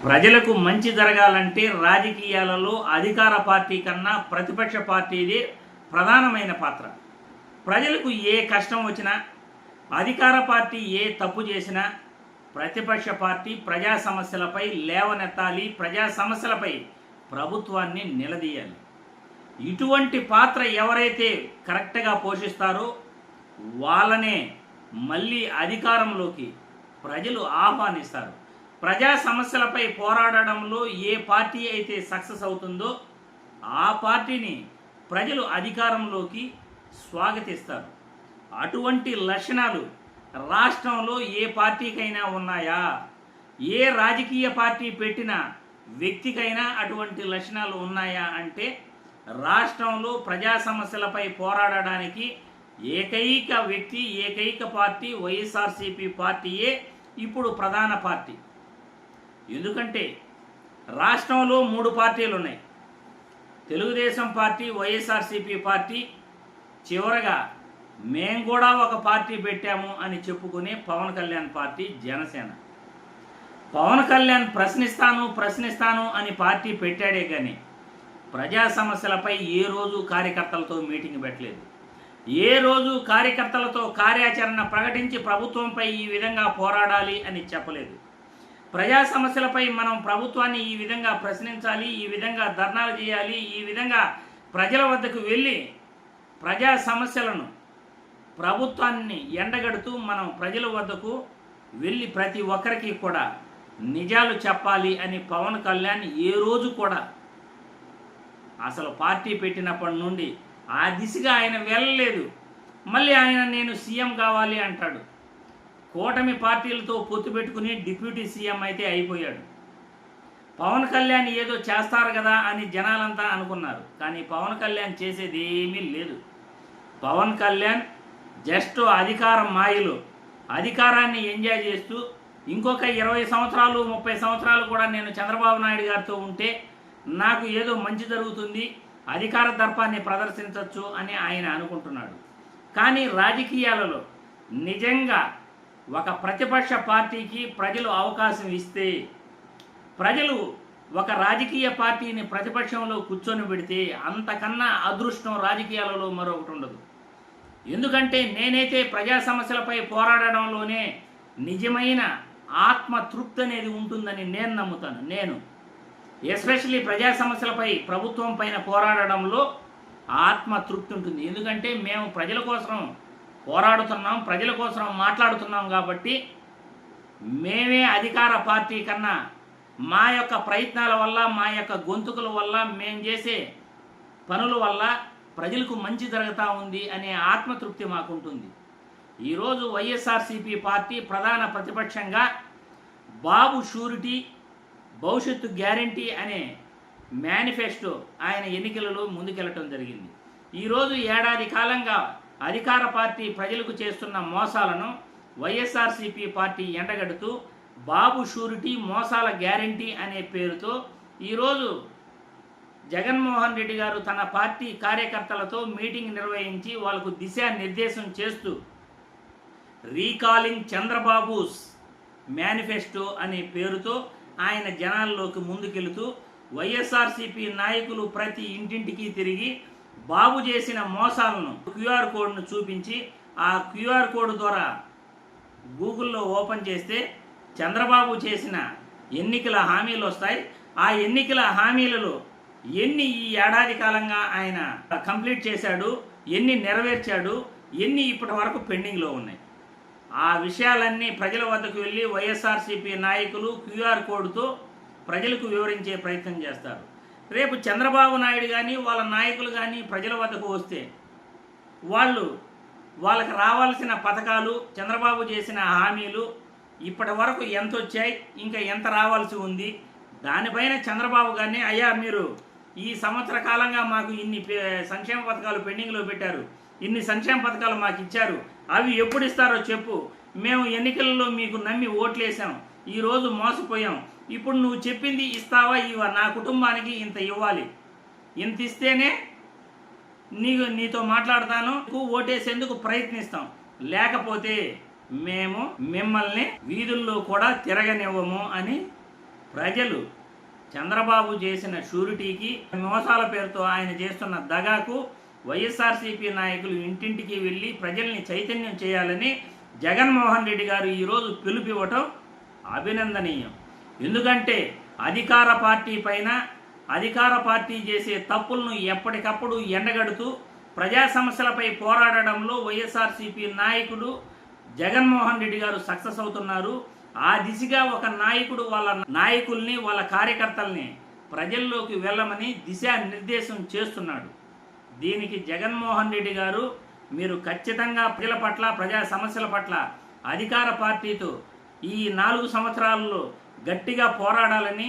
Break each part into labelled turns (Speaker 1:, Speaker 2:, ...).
Speaker 1: ప్రజలకు మంచి జరగాలంటే రాజకీయాలలో అధికార పార్టీ కన్నా ప్రతిపక్ష పార్టీదే ప్రధానమైన పాత్ర. ప్రజలకు ఏ కష్టం వచ్చినా, అధికార పార్టీ ఏ తప్పు చేసినా ప్రతిపక్ష పార్టీ ప్రజా సమస్యలపై లేవనెత్తాలి, ప్రజా సమస్యలపై ప్రభుత్వాన్ని నిలదీయాలి. ఇటువంటి పాత్ర ఎవరైతే కరెక్ట్గా పోషిస్తారో వాళ్ళనే మళ్ళీ అధికారంలోకి ప్రజలు ఆహ్వానిస్తారు. ప్రజా సమస్యలపై పోరాడడంలో ఏ పార్టీ అయితే సక్సెస్ అవుతుందో ఆ పార్టీని ప్రజలు అధికారంలోకి స్వాగతిస్తారు. అటువంటి లక్షణాలు రాష్ట్రంలో ఏ పార్టీకైనా ఉన్నాయా? ఏ రాజకీయ పార్టీ పెట్టిన వ్యక్తికైనా అటువంటి లక్షణాలు ఉన్నాయా అంటే రాష్ట్రంలో ప్రజా సమస్యలపై పోరాడడానికి ఏకైక వ్యక్తి, ఏకైక పార్టీ వైఎస్ఆర్సీపీ పార్టీయే ఇప్పుడు ప్రధాన పార్టీ. ఎందుకంటే రాష్ట్రంలో 3 పార్టీలు ఉన్నాయి. తెలుగుదేశం పార్టీ, వైఎస్ఆర్సీపీ పార్టీ, చివరగా మేము కూడా ఒక పార్టీ పెట్టాము అని చెప్పుకునే పవన్ కళ్యాణ్ పార్టీ జనసేన. పవన్ కళ్యాణ్ ప్రశ్నిస్తాను అని పార్టీ పెట్టాడే కానీ ప్రజా సమస్యలపై ఏ రోజు కార్యకర్తలతో మీటింగ్ పెట్టలేదు. ఏ రోజు కార్యకర్తలతో కార్యాచరణ ప్రకటించి ప్రభుత్వంపై ఈ విధంగా పోరాడాలి అని చెప్పలేదు. ప్రజా సమస్యలపై మనం ప్రభుత్వాన్ని ఈ విధంగా ప్రశ్నించాలి, ఈ విధంగా ధర్నాలు చేయాలి, ఈ విధంగా ప్రజల వద్దకు వెళ్ళి ప్రజా సమస్యలను ప్రభుత్వాన్ని ఎండగడుతూ మనం ప్రజల వద్దకు వెళ్ళి ప్రతి ఒక్కరికి కూడా నిజాలు చెప్పాలి అని పవన్ కళ్యాణ్ ఏ రోజు కూడా అసలు పార్టీ పెట్టినప్పటి నుండి ఆ దిశగా ఆయన వెళ్ళలేదు. మళ్ళీ ఆయన నేను సీఎం కావాలి అంటాడు. కూటమి పార్టీలతో పొత్తు పెట్టుకుని డిప్యూటీ సీఎం అయితే అయిపోయాడు. పవన్ కళ్యాణ్ ఏదో చేస్తారు కదా అని జనాలంతా అనుకున్నారు. కానీ పవన్ కళ్యాణ్ చేసేది ఏమీ లేదు. పవన్ కళ్యాణ్ జస్ట్ అధికారం మాయలు, అధికారాన్ని ఎంజాయ్ చేస్తూ ఇంకొక 20 సంవత్సరాలు 30 సంవత్సరాలు కూడా నేను చంద్రబాబు నాయుడు గారితో ఉంటే నాకు ఏదో మంచి జరుగుతుంది, అధికార దర్పాన్ని ప్రదర్శించవచ్చు అని ఆయన అనుకుంటున్నాడు. కానీ రాజకీయాలలో నిజంగా ఒక ప్రతిపక్ష పార్టీకి ప్రజలు అవకాశం ఇస్తే, ప్రజలు ఒక రాజకీయ పార్టీని ప్రతిపక్షంలో కూర్చొని పెడితే అంతకన్నా అదృష్టం రాజకీయాలలో మరొకటి ఉండదు. ఎందుకంటే నేనైతే ప్రజా సమస్యలపై పోరాడడంలోనే నిజమైన ఆత్మతృప్తి అనేది ఉంటుందని నేను నమ్ముతాను. నేను ఎస్పెషల్లీ ప్రజా సమస్యలపై ప్రభుత్వం పైన పోరాడడంలో ఆత్మతృప్తి ఉంటుంది. ఎందుకంటే మేము ప్రజల కోసం పోరాడుతున్నాం, ప్రజల కోసం మాట్లాడుతున్నాం కాబట్టి మేమే అధికార పార్టీ కన్నా మా యొక్క ప్రయత్నాల వల్ల, మా యొక్క గొంతుకుల వల్ల, మేము చేసే పనుల వల్ల ప్రజలకు మంచి జరుగుతూ ఉంది అనే ఆత్మతృప్తి మాకుంటుంది. ఈరోజు వైఎస్ఆర్సీపీ పార్టీ ప్రధాన ప్రతిపక్షంగా బాబు షూరిటీ భవిష్యత్తు గ్యారంటీ అనే మేనిఫెస్టో ఆయన ఎన్నికలలో ముందుకెళ్ళటం జరిగింది. ఈరోజు ఏడాది కాలంగా అధికార పార్టీ ప్రజలకు చేస్తున్న మోసాలను వైఎస్ఆర్సీపీ పార్టీ ఎండగడుతూ బాబు షూరిటీ మోసాల గ్యారంటీ అనే పేరుతో ఈరోజు జగన్మోహన్ రెడ్డి గారు తన పార్టీ కార్యకర్తలతో మీటింగ్ నిర్వహించి వాళ్ళకు దిశానిర్దేశం చేస్తూ రీకాలింగ్ చంద్రబాబుస్ మేనిఫెస్టో అనే పేరుతో ఆయన జనాల్లోకి ముందుకెళుతూ వైఎస్ఆర్సీపీ నాయకులు ప్రతి ఇంటింటికి తిరిగి బాబు చేసిన మోసాలను క్యూఆర్ కోడ్ను చూపించి ఆ క్యూఆర్ కోడ్ ద్వారా గూగుల్లో ఓపెన్ చేస్తే చంద్రబాబు చేసిన ఎన్నికల హామీలు వస్తాయి. ఆ ఎన్నికల హామీలలో ఎన్ని ఈ ఏడాది కాలంగా ఆయన కంప్లీట్ చేశాడు, ఎన్ని నెరవేర్చాడు, ఎన్ని ఇప్పటి వరకు పెండింగ్లో ఉన్నాయి, ఆ విషయాలన్నీ ప్రజల వద్దకు వెళ్ళి వైఎస్ఆర్సీపీ నాయకులు క్యూఆర్ కోడ్తో ప్రజలకు వివరించే ప్రయత్నం చేస్తారు. రేపు చంద్రబాబు నాయుడు కానీ వాళ్ళ నాయకులు కానీ ప్రజల వద్దకు వస్తే వాళ్ళకి రావాల్సిన పథకాలు, చంద్రబాబు చేసిన హామీలు ఇప్పటి వరకు ఎంత వచ్చాయి, ఇంకా ఎంత రావాల్సి ఉంది, దానిపైన చంద్రబాబు గారిని అయ్యా మీరు ఈ సంవత్సర కాలంగా మాకు ఇన్ని సంక్షేమ పథకాలు పెండింగ్లో పెట్టారు, ఇన్ని సంక్షేమ పథకాలు మాకు ఇచ్చారు, అవి ఎప్పుడు ఇస్తారో చెప్పు, మేము ఎన్నికల్లో మీకు నమ్మి ఓట్లేసాం, ఈరోజు మోసపోయాం, ఇప్పుడు నువ్వు చెప్పింది ఇస్తావా ఇవ్వ, నా కుటుంబానికి ఇంత ఇవ్వాలి, ఇంత ఇస్తేనే నీతో మాట్లాడతాను, ఓటేసేందుకు ప్రయత్నిస్తాం, లేకపోతే మేము మిమ్మల్ని వీధుల్లో కూడా తిరగనివ్వము అని ప్రజలు చంద్రబాబు చేసిన షూరిటీకి, మోసాల పేరుతో ఆయన చేస్తున్న దగాకు వైఎస్ఆర్సీపీ నాయకులు ఇంటింటికి వెళ్ళి ప్రజల్ని చైతన్యం చేయాలని జగన్మోహన్ రెడ్డి గారు ఈరోజు పిలుపివ్వటం అభినందనీయం. ఎందుకంటే అధికార పార్టీ పైన, అధికార పార్టీ చేసే తప్పులను ఎప్పటికప్పుడు ఎండగడుతూ ప్రజా సమస్యలపై పోరాడడంలో వైఎస్ఆర్సీపీ నాయకుడు జగన్మోహన్ రెడ్డి గారు సక్సెస్ అవుతున్నారు. ఆ దిశగా ఒక నాయకుడు వాళ్ళ నాయకుల్ని, వాళ్ళ కార్యకర్తల్ని ప్రజల్లోకి వెళ్ళమని దిశానిర్దేశం చేస్తున్నాడు. దీనికి జగన్మోహన్ రెడ్డి గారు మీరు ఖచ్చితంగా ప్రజల పట్ల, ప్రజా సమస్యల పట్ల అధికార పార్టీతో ఈ 4 సంవత్సరాలలో గట్టిగా పోరాడాలని,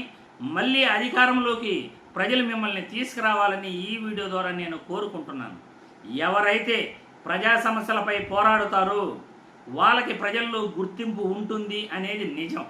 Speaker 1: మళ్ళీ అధికారంలోకి ప్రజలు మిమ్మల్ని తీసుకురావాలని ఈ వీడియో ద్వారా నేను కోరుకుంటున్నాను. ఎవరైతే ప్రజా సమస్యలపై పోరాడుతారో వాళ్ళకి ప్రజల్లో గుర్తింపు ఉంటుంది అనేది నిజం.